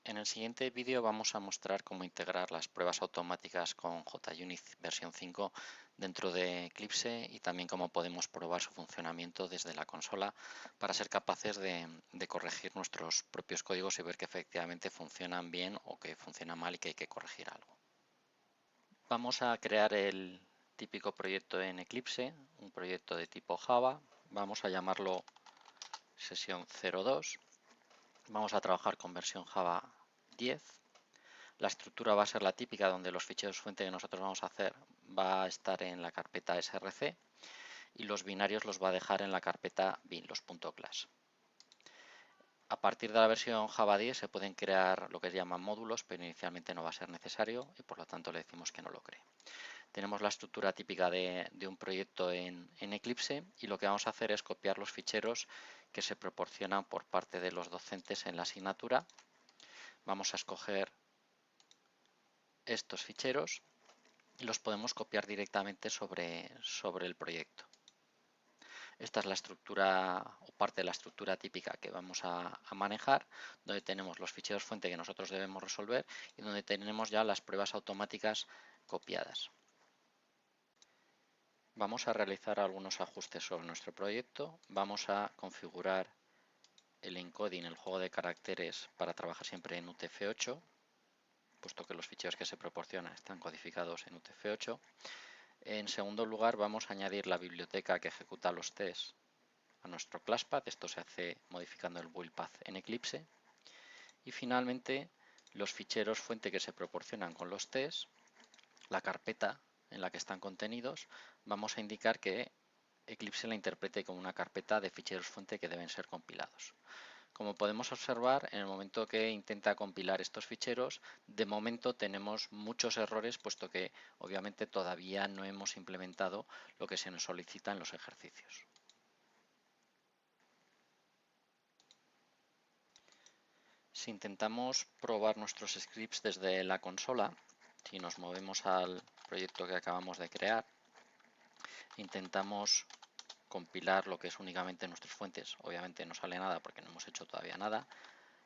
En el siguiente vídeo vamos a mostrar cómo integrar las pruebas automáticas con JUnit versión 5 dentro de Eclipse y también cómo podemos probar su funcionamiento desde la consola para ser capaces de corregir nuestros propios códigos y ver que efectivamente funcionan bien o que funciona mal y que hay que corregir algo. Vamos a crear el típico proyecto en Eclipse, un proyecto de tipo Java. Vamos a llamarlo sesión 02. Vamos a trabajar con versión Java 10. La estructura va a ser la típica, donde los ficheros fuente que nosotros vamos a hacer va a estar en la carpeta src y los binarios los va a dejar en la carpeta bin, los .class. A partir de la versión Java 10 se pueden crear lo que se llaman módulos, pero inicialmente no va a ser necesario y por lo tanto le decimos que no lo cree. Tenemos la estructura típica de un proyecto en Eclipse y lo que vamos a hacer es copiar los ficheros que se proporcionan por parte de los docentes en la asignatura. Vamos a escoger estos ficheros y los podemos copiar directamente sobre el proyecto. Esta es la estructura o parte de la estructura típica que vamos a manejar, donde tenemos los ficheros fuente que nosotros debemos resolver y donde tenemos ya las pruebas automáticas copiadas. Vamos a realizar algunos ajustes sobre nuestro proyecto. Vamos a configurar el encoding, el juego de caracteres, para trabajar siempre en UTF-8, puesto que los ficheros que se proporcionan están codificados en UTF-8. En segundo lugar, vamos a añadir la biblioteca que ejecuta los tests a nuestro ClassPath. Esto se hace modificando el build path en Eclipse. Y finalmente, los ficheros fuente que se proporcionan con los tests, la carpeta en la que están contenidos, vamos a indicar que Eclipse la interprete como una carpeta de ficheros fuente que deben ser compilados. Como podemos observar, en el momento que intenta compilar estos ficheros, de momento tenemos muchos errores, puesto que obviamente todavía no hemos implementado lo que se nos solicita en los ejercicios. Si intentamos probar nuestros scripts desde la consola, si nos movemos al proyecto que acabamos de crear, intentamos compilar lo que es únicamente nuestras fuentes, obviamente no sale nada porque no hemos hecho todavía nada.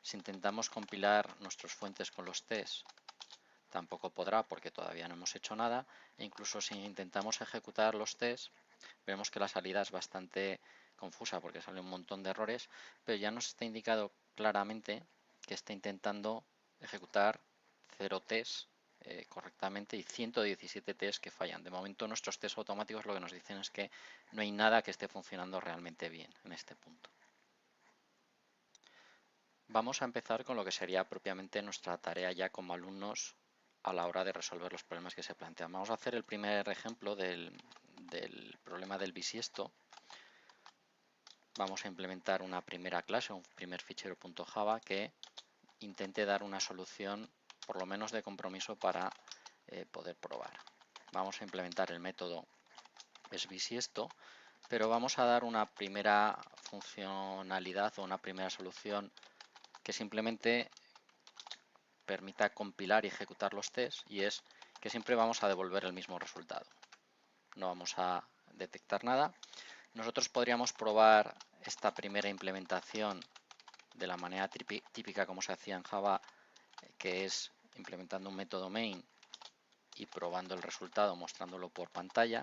Si intentamos compilar nuestros fuentes con los tests, tampoco podrá porque todavía no hemos hecho nada, e incluso si intentamos ejecutar los tests, vemos que la salida es bastante confusa porque sale un montón de errores, pero ya nos está indicado claramente que está intentando ejecutar 0 tests correctamente y 117 tests que fallan. De momento nuestros tests automáticos lo que nos dicen es que no hay nada que esté funcionando realmente bien en este punto. Vamos a empezar con lo que sería propiamente nuestra tarea ya como alumnos a la hora de resolver los problemas que se plantean. Vamos a hacer el primer ejemplo del problema del bisiesto. Vamos a implementar una primera clase, un primer fichero .java que intente dar una solución por lo menos de compromiso para poder probar. Vamos a implementar el método bisiesto, pero vamos a dar una primera funcionalidad o una primera solución que simplemente permita compilar y ejecutar los tests, y es que siempre vamos a devolver el mismo resultado. No vamos a detectar nada. Nosotros podríamos probar esta primera implementación de la manera típica como se hacía en Java, que es implementando un método main y probando el resultado, mostrándolo por pantalla.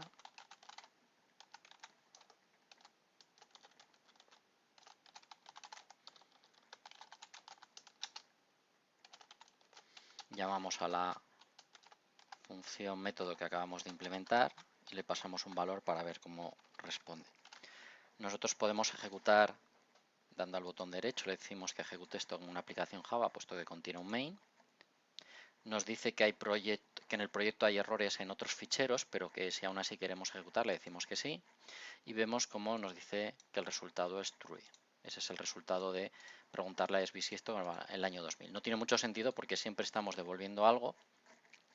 Llamamos a la función método que acabamos de implementar y le pasamos un valor para ver cómo responde. Nosotros podemos ejecutar dando al botón derecho, le decimos que ejecute esto en una aplicación Java, puesto que contiene un main. Nos dice que en el proyecto hay errores en otros ficheros, pero que si aún así queremos ejecutar, le decimos que sí. Y vemos cómo nos dice que el resultado es true. Ese es el resultado de preguntarle a bisiesto en el año 2000. No tiene mucho sentido porque siempre estamos devolviendo algo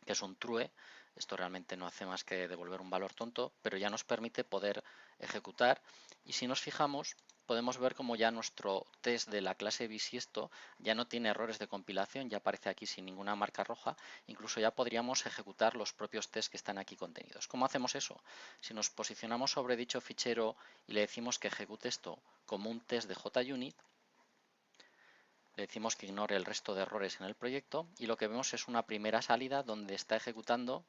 que es un true. Esto realmente no hace más que devolver un valor tonto, pero ya nos permite poder ejecutar. Y si nos fijamos, podemos ver como ya nuestro test de la clase bisiesto ya no tiene errores de compilación, ya aparece aquí sin ninguna marca roja. Incluso ya podríamos ejecutar los propios tests que están aquí contenidos. ¿Cómo hacemos eso? Si nos posicionamos sobre dicho fichero y le decimos que ejecute esto como un test de JUnit, le decimos que ignore el resto de errores en el proyecto y lo que vemos es una primera salida donde está ejecutando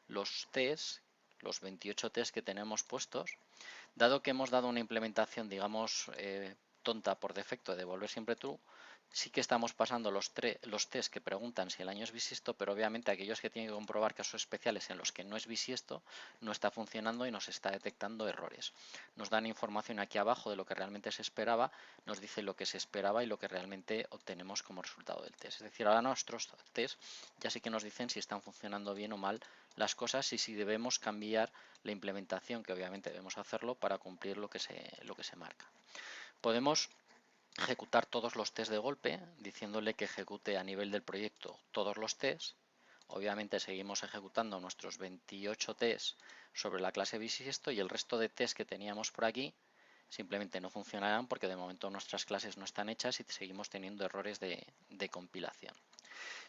los tests, los 28 tests que tenemos puestos. Dado que hemos dado una implementación, digamos, tonta por defecto de devolver siempre true, sí que estamos pasando los tests que preguntan si el año es bisiesto, pero obviamente aquellos que tienen que comprobar casos especiales en los que no es bisiesto no está funcionando y nos está detectando errores. Nos dan información aquí abajo de lo que realmente se esperaba, nos dice lo que se esperaba y lo que realmente obtenemos como resultado del test. Es decir, ahora nuestros tests ya sí que nos dicen si están funcionando bien o mal las cosas y si debemos cambiar la implementación, que obviamente debemos hacerlo para cumplir lo que se marca. Podemos ejecutar todos los tests de golpe, diciéndole que ejecute a nivel del proyecto todos los tests. Obviamente seguimos ejecutando nuestros 28 tests sobre la clase bisiesto y el resto de tests que teníamos por aquí simplemente no funcionarán porque de momento nuestras clases no están hechas y seguimos teniendo errores de compilación.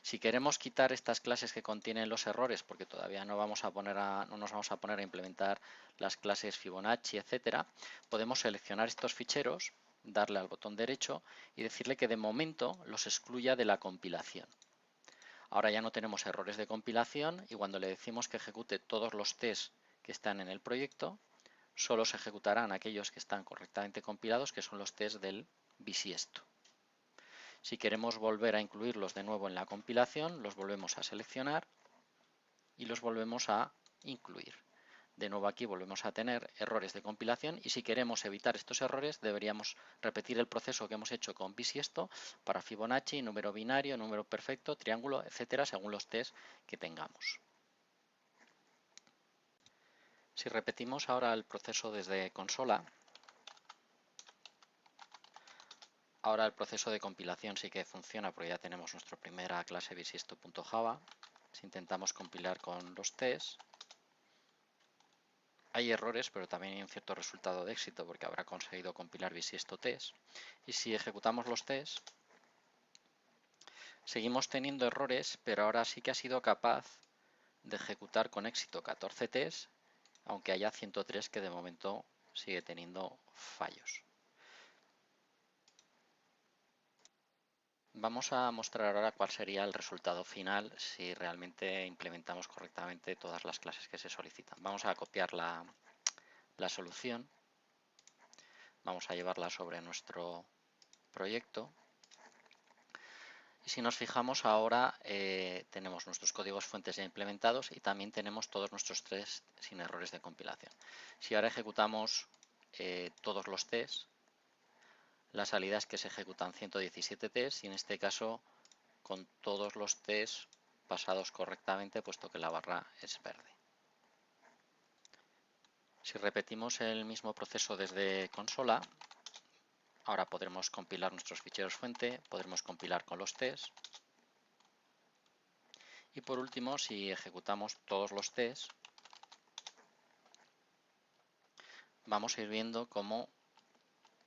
Si queremos quitar estas clases que contienen los errores, porque todavía no nos vamos a poner a implementar las clases Fibonacci, etcétera, podemos seleccionar estos ficheros, darle al botón derecho y decirle que de momento los excluya de la compilación. Ahora ya no tenemos errores de compilación y cuando le decimos que ejecute todos los tests que están en el proyecto, solo se ejecutarán aquellos que están correctamente compilados, que son los tests del bisiesto. Si queremos volver a incluirlos de nuevo en la compilación, los volvemos a seleccionar y los volvemos a incluir. De nuevo aquí volvemos a tener errores de compilación y si queremos evitar estos errores deberíamos repetir el proceso que hemos hecho con bisiesto para Fibonacci, número binario, número perfecto, triángulo, etcétera, según los tests que tengamos. Si repetimos ahora el proceso desde consola, ahora el proceso de compilación sí que funciona porque ya tenemos nuestra primera clase bisiesto.java. Si intentamos compilar con los tests, hay errores, pero también hay un cierto resultado de éxito porque habrá conseguido compilar bisiesto test. Y si ejecutamos los tests, seguimos teniendo errores, pero ahora sí que ha sido capaz de ejecutar con éxito 14 tests, aunque haya 103 que de momento sigue teniendo fallos. Vamos a mostrar ahora cuál sería el resultado final si realmente implementamos correctamente todas las clases que se solicitan. Vamos a copiar la solución, vamos a llevarla sobre nuestro proyecto y si nos fijamos ahora tenemos nuestros códigos fuentes ya implementados y también tenemos todos nuestros tests sin errores de compilación. Si ahora ejecutamos todos los tests, la salida es que se ejecutan 117 tests y en este caso con todos los tests pasados correctamente puesto que la barra es verde. Si repetimos el mismo proceso desde consola, ahora podremos compilar nuestros ficheros fuente, podremos compilar con los tests y por último si ejecutamos todos los tests vamos a ir viendo cómo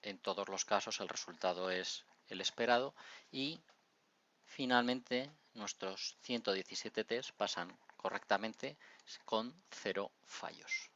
en todos los casos el resultado es el esperado y finalmente nuestros 117 tests pasan correctamente con 0 fallos.